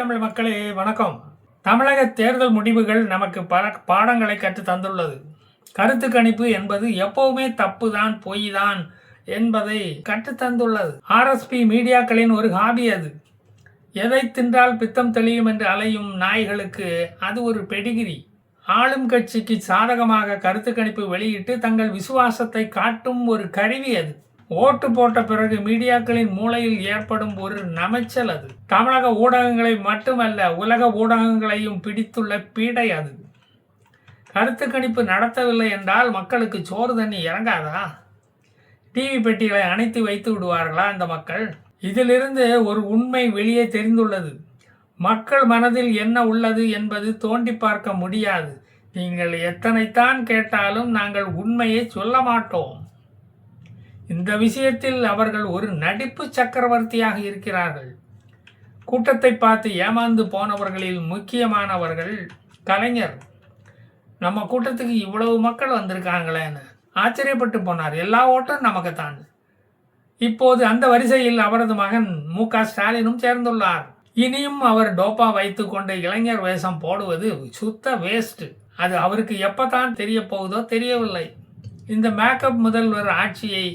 தமிழ் மக்களே வணக்கம். தமிழக தேர்தல் முடிவுகள் நமக்கு பல பாடங்களை கற்றுத் தந்துள்ளது. கருத்து கணிப்பு என்பது எப்பவுமே தப்பு தான், பொய் தான் என்பதை கற்றுத் தந்துள்ளது. ஆர்எஸ்பி மீடியாக்களின் ஒரு ஹாபி அது. எதை தின்றால் பித்தம் தெளியும் என்று அலையும் நாய்களுக்கு அது ஒரு பெடிகிரி. ஆளும் கட்சிக்கு சாதகமாக கருத்து கணிப்பு வெளியிட்டு தங்கள் விசுவாசத்தை காட்டும் ஒரு கருவி அது. ஓட்டு போட்ட பிறகு மீடியாக்களின் மூளையில் ஏற்படும் ஒரு நமைச்சல் அது. தமிழக ஊடகங்களை மட்டுமல்ல, உலக ஊடகங்களையும் பிடித்துள்ள பீடை அது. கருத்து கணிப்பு நடத்தவில்லை என்றால் மக்களுக்கு சோறு தண்ணி இறங்காதா? டிவி பெட்டிகளை அணைத்து வைத்து விடுவார்களா அந்த மக்கள்? இதிலிருந்து ஒரு உண்மை வெளியே தெரிந்துள்ளது. மக்கள் மனதில் என்ன உள்ளது என்பது தோண்டி பார்க்க முடியாது. நீங்கள் எத்தனைத்தான் கேட்டாலும் நாங்கள் உண்மையை சொல்ல மாட்டோம். இந்த விஷயத்தில் அவர்கள் ஒரு நடிப்பு சக்கரவர்த்தியாக இருக்கிறார்கள். கூட்டத்தை பார்த்து ஏமாந்து போனவர்களில் முக்கியமானவர்கள் கலைஞர். நம்ம கூட்டத்துக்கு இவ்வளவு மக்கள் வந்திருக்காங்களேன்னு ஆச்சரியப்பட்டு போனார். எல்லா ஓட்டும் நமக்குத்தான். இப்போது அந்த வரிசையில் அவரது மகன் மு.க. ஸ்டாலினும் சேர்ந்துள்ளார். இனியும் அவர் டோப்பா வைத்து கொண்டு இளைஞர் வேஷம் போடுவது சுத்த வேஸ்ட். அது அவருக்கு எப்பதான் தெரிய போகுதோ தெரியவில்லை. இந்த மேக்கப் முதல்வர் ஆட்சியை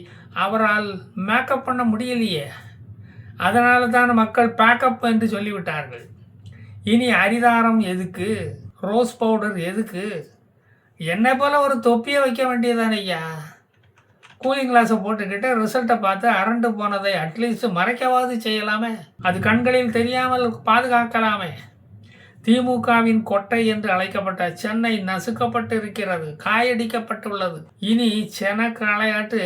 அவரால் மேக்கப் பண்ண முடியலையே. அதனால தான் மக்கள் பேக்கப் என்று சொல்லிவிட்டார்கள். இனி அரிதாரம் எதுக்கு? ரோஸ் பவுடர் எதுக்கு? என்னை போல ஒரு தொப்பியை வைக்க வேண்டியதானே ஐயா. கூலிங் கிளாஸை போட்டுக்கிட்டு ரிசல்ட்டை பார்த்து அரண்டு போனதை அட்லீஸ்ட் மறைக்கவாது செய்யலாமே. அது கண்களில் தெரியாமல் பாதுகாக்கலாமே. திமுகவின் கொட்டை என்று அழைக்கப்பட்ட சென்னை நசுக்கப்பட்டு இருக்கிறது, காயடிக்கப்பட்டுள்ளது. இனி சென களையாட்டு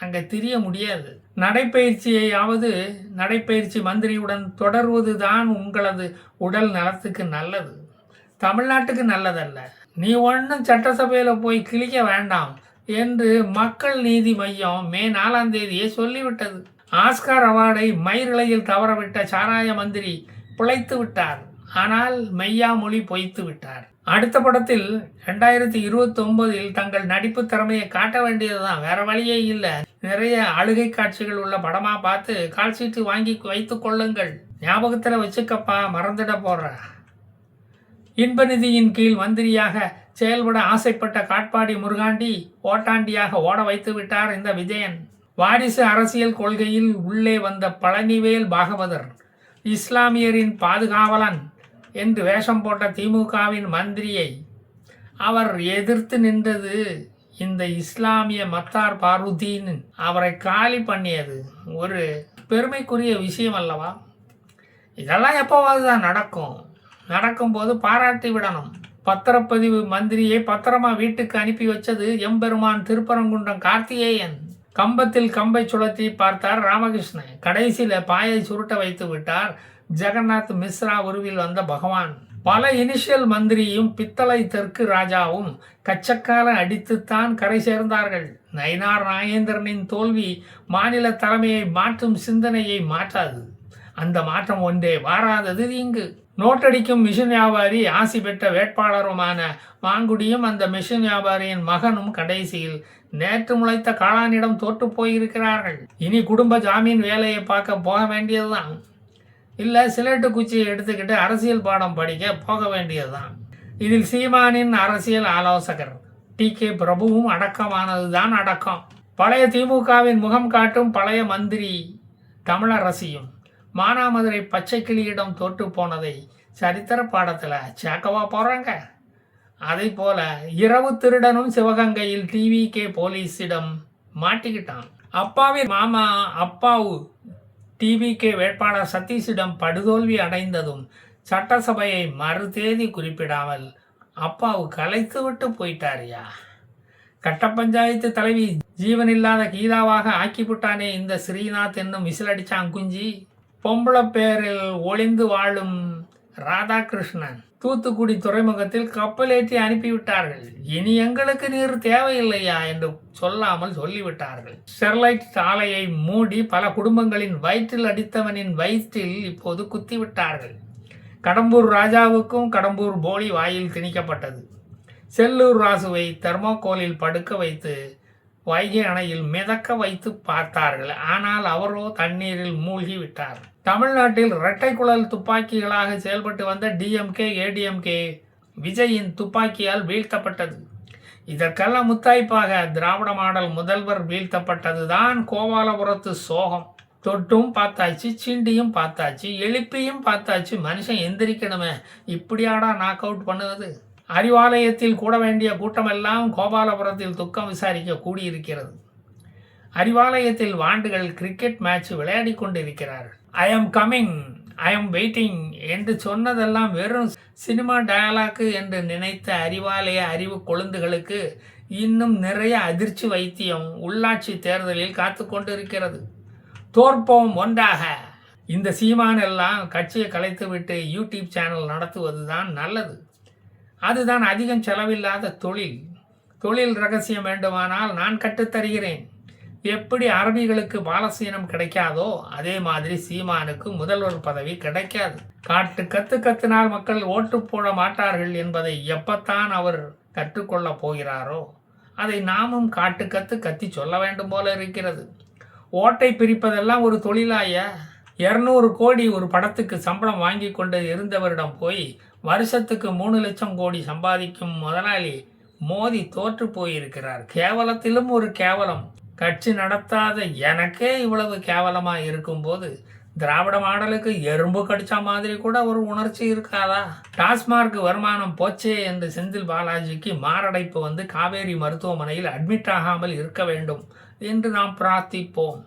அங்கே தெரிய முடியாது. நடைப்பயிற்சி மந்திரியுடன் தொடர்வது தான் உங்களது உடல் நலத்துக்கு நல்லது, தமிழ்நாட்டுக்கு நல்லதல்ல. நீ ஒன்றும் சட்டசபையில் போய் கிழிக்க வேண்டாம் என்று மக்கள் நீதி மையம் மே 4ஆம் தேதியே சொல்லிவிட்டது. ஆஸ்கார் அவார்டை மயிரிழையில் தவறவிட்ட சாராய மந்திரி பிழைத்து விட்டார். ஆனால் மெய்யா மொழி பொய்த்து விட்டார். அடுத்த படத்தில் 2029 தங்கள் நடிப்பு திறமையை காட்ட வேண்டியதுதான், வேற வழியே இல்லை. நிறைய அழுகை காட்சிகள் உள்ள படமா பார்த்து கால் சீட்டு வாங்கி வைத்துக் கொள்ளுங்கள். ஞாபகத்தில் வச்சுக்கப்பா, மறந்துட போற. இன்ப நிதியின் கீழ் மந்திரியாக செயல்பட ஆசைப்பட்ட காட்பாடி முருகாண்டி ஓட்டாண்டியாக ஓட வைத்து விட்டார் இந்த விஜயன். வாரிசு அரசியல் கொள்கையில் உள்ளே வந்த பழனிவேல் பாகவதர் இஸ்லாமியரின் பாதுகாவலன் என்று வேஷம் போட்ட திமுகவின் மந்திரியை அவர் எதிர்த்து நின்றது இந்த இஸ்லாமிய மத்தார் பாருதீன் அவரை காலி பண்ணியது ஒரு பெருமைக்குரிய விஷயம் அல்லவா? இதெல்லாம் எப்போவாது தான் நடக்கும்போது பாராட்டி விடணும். பத்திரப்பதிவு மந்திரியை பத்திரமா வீட்டுக்கு அனுப்பி வச்சது எம்பெருமான் திருப்பரங்குன்றம் கார்த்திகேயன். கம்பத்தில் கம்பை சுழற்றி பார்த்தார் ராமகிருஷ்ணன். கடைசியில் பாயை சுருட்ட வைத்து விட்டார் ஜெகநாத் மிஸ்ரா உருவில் வந்த பகவான். பல இனிஷியல் மந்திரியும் பித்தளை தெற்கு ராஜாவும் கச்சக்கால அடித்துத்தான் கரை சேர்ந்தார்கள். நயினார் நாகேந்திரனின் தோல்வி மாநில தலைமையை மாற்றும் சிந்தனையை மாற்றாது. அந்த மாற்றம் ஒன்றே வாராதது இங்கு. நோட்டடிக்கும் மிஷின் வியாபாரி, ஆசி பெற்ற வேட்பாளருமான மாங்குடியும் அந்த மிஷின் வியாபாரியின் மகனும் கடைசியில் நேற்று முளைத்த காளானிடம் தோற்று போயிருக்கிறார்கள். இனி குடும்ப ஜாமீன் வேலையை பார்க்க போக வேண்டியதுதான். இல்லை சிலேட்டு குச்சியை எடுத்துக்கிட்டு அரசியல் பாடம் படிக்க போக வேண்டியதுதான். இதில் சீமானின் அரசியல் ஆலோசகர் டி.கே. பிரபுவும் அடக்கமானது தான் அடக்கம். பழைய திமுகவின் முகம் காட்டும் பழைய மந்திரி தமிழரசியும் மானாமதுரை பச்சை கிளியிடம் தோற்று போனதை சரித்திர பாடத்தில் சேர்க்கவா போகிறாங்க? அதை போல இரவு திருடனும் சிவகங்கையில் டிவிகே போலீஸிடம் மாட்டிக்கிட்டான். அப்பாவின் மாமா அப்பாவு டிவிகே வேட்பாளர் சதீஷிடம் படுதோல்வி அடைந்ததும் சட்டசபையை மறு தேதி குறிப்பிடாமல் அப்பாவு கலைத்து விட்டு போயிட்டாரியா. கட்ட பஞ்சாயத்து தலைவி ஜீவனில்லாத கீதாவாக ஆக்கிவிட்டானே இந்த ஸ்ரீநாத் என்னும் விசிலடிச்சான் குஞ்சி. பொம்பளை பேரில் ஒளிந்து வாழும் ராதாகிருஷ்ணன் தூத்துக்குடி துறைமுகத்தில் கப்பலேற்றி அனுப்பிவிட்டார்கள். இனி எங்களுக்கு நீர் தேவையில்லையா என்று சொல்லாமல் சொல்லிவிட்டார்கள். ஸ்டெர்லைட் ஆலையை மூடி பல குடும்பங்களின் வயிற்றில் அடித்தவனின் வயிற்றில் இப்போது குத்திவிட்டார்கள். கடம்பூர் ராஜாவுக்கும் கடம்பூர் போலி வாயில் திணிக்கப்பட்டது. செல்லூர் ராசுவை தெர்மோகோலில் படுக்க வைத்து வைகை அணையில் மிதக்க வைத்து பார்த்தார்கள். ஆனால் அவரோ தண்ணீரில் மூழ்கி விட்டார். தமிழ்நாட்டில் இரட்டை குழல் துப்பாக்கிகளாக செயல்பட்டு வந்த டிஎம்கே ஏடிஎம்கே விஜயின் துப்பாக்கியால் வீழ்த்தப்பட்டது. இதற்கெல்லாம் முத்தாய்ப்பாக திராவிட மாடல் முதல்வர் வீழ்த்தப்பட்டதுதான் கோபாலபுரத்து சோகம். தொட்டும் பார்த்தாச்சு, சீண்டியும் பார்த்தாச்சு, எழுப்பியும் பார்த்தாச்சு, மனுஷன் எந்திரிக்கணுமே, இப்படியாடா நாக் அவுட் பண்ணுவது. அறிவாலயத்தில் கூட வேண்டிய கூட்டமெல்லாம் கோபாலபுரத்தில் துக்கம் விசாரிக்க கூடியிருக்கிறது. அறிவாலயத்தில் வாண்டுகள் கிரிக்கெட் மேட்ச் விளையாடி கொண்டிருக்கிறார்கள். I am coming, I am waiting என்று சொன்னதெல்லாம் வெறும் சினிமா டயலாக்கு என்று நினைத்த அறிவாலய அறிவு கொழுந்துகளுக்கு இன்னும் நிறைய அதிர்ச்சி வைத்தியம் உள்ளாட்சி தேர்தலில் காத்து கொண்டிருக்கிறது. தோற்போம் ஒன்றாக. இந்த சீமான் எல்லாம் கட்சியை கலைத்துவிட்டு யூடியூப் சேனல் நடத்துவது தான் நல்லது. அதுதான் அதிகம் செலவில்லாத தொழில். தொழில் ரகசியம் வேண்டுமானால் நான் கற்றுத்தருகிறேன். எப்படி அரபிகளுக்கு பாலசீனம் கிடைக்காதோ அதே மாதிரி சீமானுக்கு முதல்வர் பதவி கிடைக்காது. காட்டு கத்து கத்தினால் மக்கள் ஓட்டு போட மாட்டார்கள் என்பதை எப்பத்தான் அவர் கற்றுக்கொள்ளப் போகிறாரோ அதை நாமும் காட்டு கத்து கத்தி சொல்ல வேண்டும் போல இருக்கிறது. ஓட்டை பிரிப்பதெல்லாம் ஒரு தொழிலாய. 200 கோடி ஒரு படத்துக்கு சம்பளம் வாங்கி கொண்டு இருந்தவரிடம் போய் வருஷத்துக்கு 3 லட்சம் கோடி சம்பாதிக்கும் முதலாளி மோதி தோற்று போயிருக்கிறார். கேவலத்திலும் ஒரு கேவலம். கட்சி நடத்தாத எனக்கே இவ்வளவு கேவலமாக இருக்கும்போது திராவிட மாடலுக்கு எறும்பு கடிச்சா மாதிரி கூட ஒரு உணர்ச்சி இருக்காதா? டாஸ்மார்க் வருமானம் போச்சே என்று செந்தில் பாலாஜிக்கு மாரடைப்பு வந்து காவேரி மருத்துவமனையில் அட்மிட் ஆகாமல் இருக்க வேண்டும் என்று நாம் பிரார்த்திப்போம்.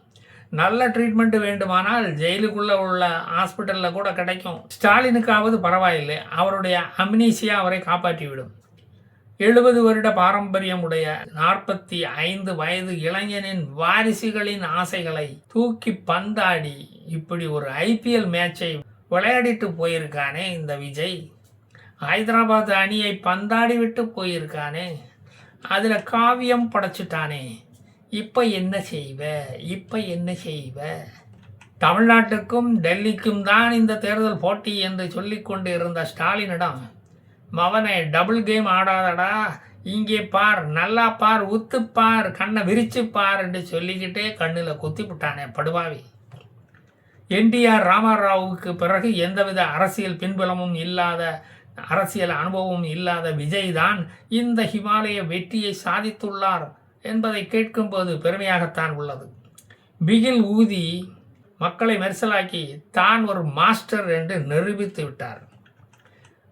நல்ல ட்ரீட்மெண்ட் வேண்டுமானால் ஜெயிலுக்குள்ளே உள்ள ஹாஸ்பிட்டலில் கூட கிடைக்கும். ஸ்டாலினுக்காவது பரவாயில்லை, அவருடைய அம்னீசியா அவரை காப்பாற்றிவிடும். 70 வருட பாரம்பரியம் உடைய 45 வயது இளைஞனின் வாரிசுகளின் ஆசைகளை தூக்கி பந்தாடி இப்படி ஒரு ஐபிஎல் மேட்சை விளையாடிட்டு போயிருக்கானே இந்த விஜய். ஹைதராபாத் அணியை பந்தாடி விட்டு போயிருக்கானே, அதில் காவியம் படைச்சிட்டானே. இப்போ என்ன செய்வ, இப்போ என்ன செய்வ? தமிழ்நாட்டுக்கும் டெல்லிக்கும் தான் இந்த தேர்தல் போட்டி என்று சொல்லிக்கொண்டு இருந்த ஸ்டாலினிடம், மவனை டபுள் கேம் ஆடாதடா, இங்கே பார், நல்லா பார், உத்துப்பார், கண்ணை விரிச்சு பார் என்று சொல்லிக்கிட்டே கண்ணில் குத்திவிட்டானே படுவாவி. என்டிஆர் ராமராவுக்கு பிறகு எந்தவித அரசியல் பின்புலமும் இல்லாத, அரசியல் அனுபவமும் இல்லாத விஜய் தான் இந்த ஹிமாலய வெற்றியை சாதித்துள்ளார் என்பதை கேட்கும்போது பெருமையாகத்தான் உள்ளது. பிகில் ஊதி மக்களை மெர்சலாக்கி தான் ஒரு மாஸ்டர் என்று நிரூபித்து விட்டார்.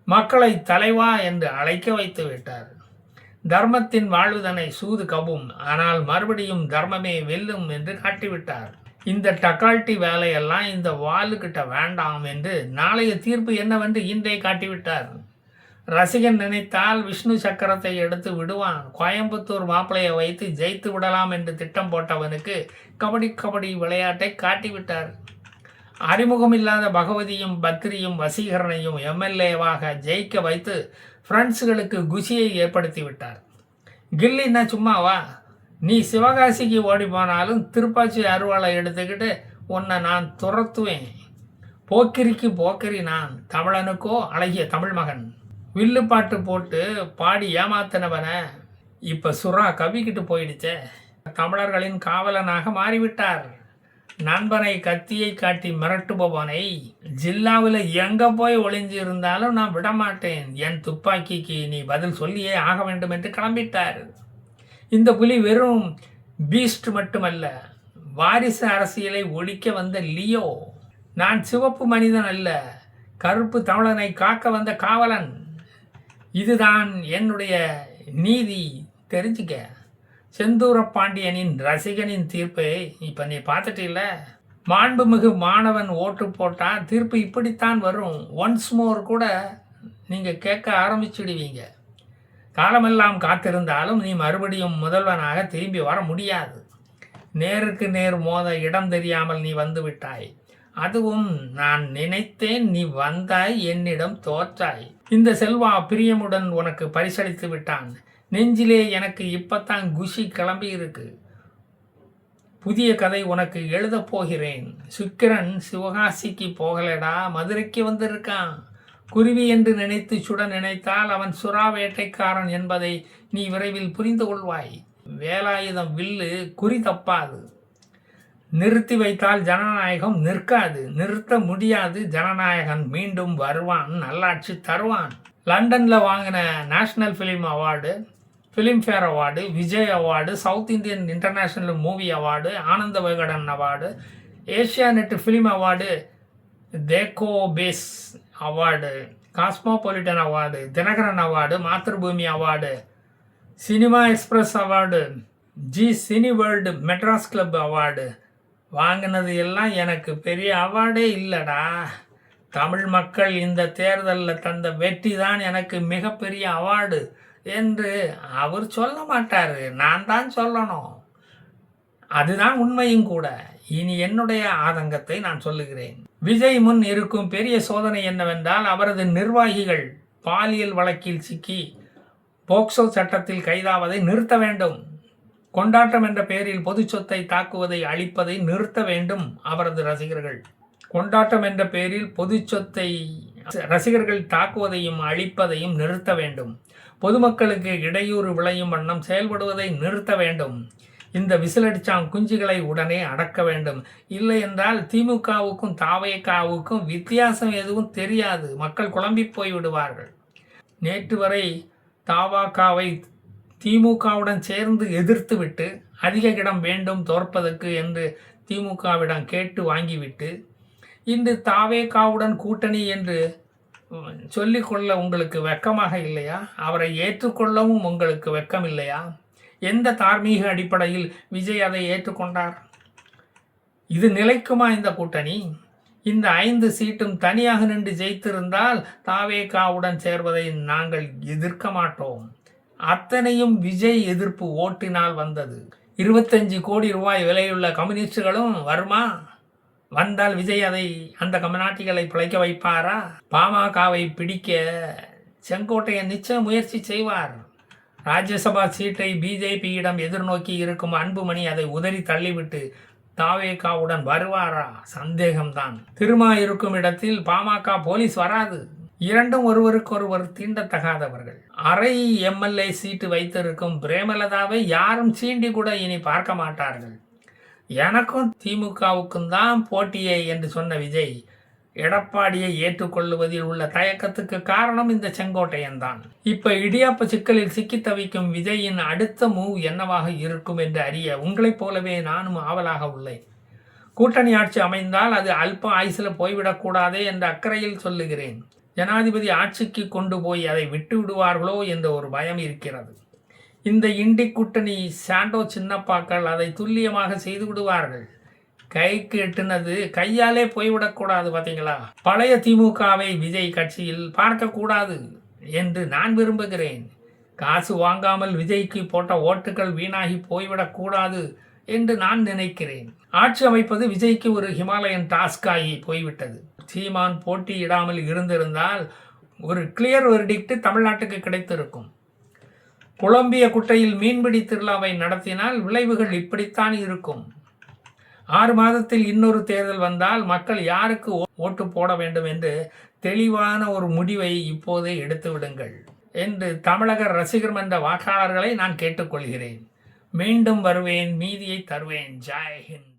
மக்களை தலைவா என்று அழைக்க வைத்து விட்டார். தர்மத்தின் வாழ்வுதனை சூது கவும், ஆனால் மறுபடியும் தர்மமே வெல்லும் என்று காட்டிவிட்டார். இந்த டக்கால்ட்டி வேலையெல்லாம் இந்த வாளுக்கிட்ட வேண்டாம் என்று நாளைய தீர்ப்பு என்னவென்று இன்றே காட்டிவிட்டார். ரசிகன் நினைத்தால் விஷ்ணு சக்கரத்தை எடுத்து விடுவான். கோயம்புத்தூர் மாப்பிளையை வைத்து ஜெயித்து விடலாம் என்று திட்டம் போட்டவனுக்கு கபடி கபடி விளையாட்டை காட்டிவிட்டார். அறிமுகமில்லாத பகவதியும் பத்ரியும் வசீகரனையும் எம்எல்ஏவாக ஜெயிக்க வைத்து ஃப்ரெண்ட்ஸுகளுக்கு குஷியை ஏற்படுத்தி விட்டார். கில்லின்னா சும்மாவா? நீ சிவகாசிக்கு ஓடி போனாலும் திருப்பாச்சி அருவாளை எடுத்துக்கிட்டு உன்னை நான் துரத்துவேன். போக்கிரிக்கு போக்கிரி நான், தமிழனுக்கோ அழகிய தமிழ் மகன். வில்லுப்பாட்டு போட்டு பாடி ஏமாத்தினவன இப்போ சுறா கவிக்கிட்டு போயிடுச்சே. தமிழர்களின் காவலனாக மாறிவிட்டார். நண்பனை கத்தியை காட்டி மிரட்டுபவனை ஜில்லாவில் எங்கே போய் ஒளிஞ்சு இருந்தாலும் நான் விடமாட்டேன், என் துப்பாக்கிக்கு நீ பதில் சொல்லியே ஆக வேண்டும் என்று கிளம்பிட்டார். இந்த புலி வெறும் பீஸ்ட் மட்டுமல்ல, வாரிசு அரசியலை ஒழிக்க வந்த லியோ. நான் சிவப்பு மனிதன் அல்ல, கருப்பு தமிழனை காக்க வந்த காவலன். இதுதான் என்னுடைய நீதி, தெரிஞ்சுக்க. செந்தூர பாண்டியனின் ரசிகனின் தீர்ப்பை இப்போ நீ பார்த்துட்டில்ல. மாண்புமிகு மாணவன் ஓட்டு போட்டால் தீர்ப்பு இப்படித்தான் வரும். ஒன்ஸ் மோர் கூட நீங்கள் கேட்க ஆரம்பிச்சுடுவீங்க. காலமெல்லாம் காத்திருந்தாலும் நீ மறுபடியும் முதல்வனாக திரும்பி வர முடியாது. நேருக்கு நேர் மோத இடம் தெரியாமல் நீ வந்து விட்டாய். அதுவும் நான் நினைத்தேன், நீ வந்தாய், என்னிடம் தோற்றாய். இந்த செல்வா பிரியமுடன் உனக்கு பரிசளித்து விட்டான். நெஞ்சிலே எனக்கு இப்பத்தான் குஷி கிளம்பி இருக்கு. புதிய கதை உனக்கு எழுதப் போகிறேன். சுக்கிரன் சிவகாசிக்கு போகலடா, மதுரைக்கு வந்திருக்கான். குருவி என்று நினைத்து சுட நினைத்தால் அவன் சுறா வேட்டைக்காரன் என்பதை நீ விரைவில் புரிந்து கொள்வாய். வேலாயுதம் வில்லு குறி தப்பாது. நிறுத்தி வைத்தால் ஜனநாயகம் நிற்காது, நிறுத்த முடியாது. ஜனநாயகன் மீண்டும் வருவான், நல்லாட்சி தருவான். லண்டனில் வாங்கின national film award, filmfare award, Vijay award, south Indian international movie award, Ananda Vikatan award, Asianet film award, தேக்கோ பேஸ் award, cosmopolitan award, Dinakaran award, Mathrubhumi award, cinema express award, Zee cine world Madras club award வாங்கினது எல்லாம் எனக்கு பெரிய அவார்டே இல்லைடா. தமிழ் மக்கள் இந்த தேர்தலில் தந்த வெற்றி தான் எனக்கு மிகப்பெரிய அவார்டு என்று அவர் சொல்ல மாட்டார், நான் தான் சொல்லணும். அதுதான் உண்மையும் கூட. இனி என்னுடைய ஆதங்கத்தை நான் சொல்லுகிறேன். விஜய் முன் இருக்கும் பெரிய சோதனை என்னவென்றால், அவரது நிர்வாகிகள் பாலியல் வழக்கில் சிக்கி போக்சோ சட்டத்தில் கைதாவதை நிறுத்த வேண்டும். கொண்டாட்டம் என்ற பெயரில் பொது சொத்தை தாக்குவதை அழிப்பதை நிறுத்த வேண்டும் அவரது ரசிகர்கள். கொண்டாட்டம் என்ற பெயரில் பொது சொத்தை ரசிகர்கள் தாக்குவதையும் அழிப்பதையும் நிறுத்த வேண்டும். பொதுமக்களுக்கு இடையூறு விளையும் வண்ணம் செயல்படுவதை நிறுத்த வேண்டும். இந்த விசிலடிச்சாங் குஞ்சுகளை உடனே அடக்க வேண்டும். இல்லை என்றால் திமுகவுக்கும் தாவேகாவுக்கும் வித்தியாசம் எதுவும் தெரியாது. மக்கள் குழம்பி போய் விடுவார்கள். நேற்று வரை தாவாகாவை திமுகவுடன் சேர்ந்து எதிர்த்துவிட்டு அதிக இடம் வேண்டும் தோற்பதற்கு என்று திமுகவிடம் கேட்டு வாங்கிவிட்டு இன்று தாவேகாவுடன் கூட்டணி என்று சொல்லிக்கொள்ள உங்களுக்கு வெட்கமாக இல்லையா? அவரை ஏற்றுக்கொள்ளவும் உங்களுக்கு வெட்கம் இல்லையா? எந்த தார்மீக அடிப்படையில் விஜய் அதை ஏற்றுக்கொண்டார்? இது நிலைக்குமா இந்த கூட்டணி? இந்த 5 சீட்டும் தனியாக நின்று ஜெயித்திருந்தால் தாவேகாவுடன் சேர்வதை நாங்கள் எதிர்க்க மாட்டோம். அத்தனையும் விஜய் எதிர்ப்பு ஓட்டினால் வந்தது. 25 கோடி ரூபாய் விலையுள்ள கம்யூனிஸ்டுகளும் வருமா? வந்தால் விஜய் அந்த கம்யூனிஸ்டுகளை பிழைக்க வைப்பாரா? பாமகவை பிடிக்க செங்கோட்டையன் நிச்சயம் முயற்சி செய்வார். ராஜ்யசபா சீட்டை பிஜேபியிடம் எதிர்நோக்கி இருக்கும் அன்புமணி அதை உதறி தள்ளிவிட்டு தாவேகாவுடன் வருவாரா? சந்தேகம்தான். திருமா இருக்கும் இடத்தில் பாமக போலீஸ் வராது. இரண்டும் ஒருவருக்கொருவர் தீண்டத்தகாதவர்கள். அரை எம்எல்ஏ சீட்டு வைத்திருக்கும் பிரேமலதாவை யாரும் சீண்டி கூட இனி பார்க்க மாட்டார்கள். எனக்கும் திமுகவுக்கும் தான் போட்டியே என்று சொன்ன விஜய் எடப்பாடியை ஏற்றுக்கொள்ளுவதில் உள்ள தயக்கத்துக்கு காரணம் இந்த செங்கோட்டையன் தான். இப்ப இடியாப்ப சிக்கலில் சிக்கி தவிக்கும் விஜயின் அடுத்த மூவ் என்னவாக இருக்கும் என்று அறிய உங்களைப் போலவே நானும் ஆவலாக உள்ளேன். கூட்டணி ஆட்சி அமைந்தால் அது அல்ப ஆயுசில் போய்விடக்கூடாதே என்ற அக்கறையில் சொல்லுகிறேன். ஜனாதிபதி ஆட்சிக்கு கொண்டு போய் அதை விட்டு விடுவார்களோ என்ற ஒரு பயம் இருக்கிறது. இந்த இண்டி கூட்டணி சாண்டோ சின்னப்பாக்கள் அதை துல்லியமாக செய்து விடுவார்கள். கைக்கு எட்டுனது கையாலே போய்விடக்கூடாது. பார்த்தீங்களா? பழைய திமுகவை விஜய் கட்சியில் பார்க்கக்கூடாது என்று நான் விரும்புகிறேன். காசு வாங்காமல் விஜய்க்கு போட்ட ஓட்டுகள் வீணாகி போய்விடக்கூடாது என்று நான் நினைக்கிறேன். ஆட்சி அமைப்பது விஜய்க்கு ஒரு ஹிமாலயன் டாஸ்க் ஆகி போய்விட்டது. சீமான் போட்டியிடாமல் இருந்திருந்தால் ஒரு கிளியர் வெர்டிக்ட் தமிழ்நாட்டுக்கு கிடைத்திருக்கும். குழம்பிய குட்டையில் மீன்பிடி திருவிழாவை நடத்தினால் விளைவுகள் இப்படித்தான் இருக்கும். 6 மாதத்தில் இன்னொரு தேர்தல் வந்தால் மக்கள் யாருக்கு ஓட்டு போட வேண்டும் என்று தெளிவான ஒரு முடிவை இப்போதே எடுத்து விடுங்கள் என்று தமிழக ரசிகர் மன்ற வாக்காளர்களை நான் கேட்டுக்கொள்கிறேன். மீண்டும் வருவேன், மீதியை தருவேன். ஜெய் ஹிந்த்.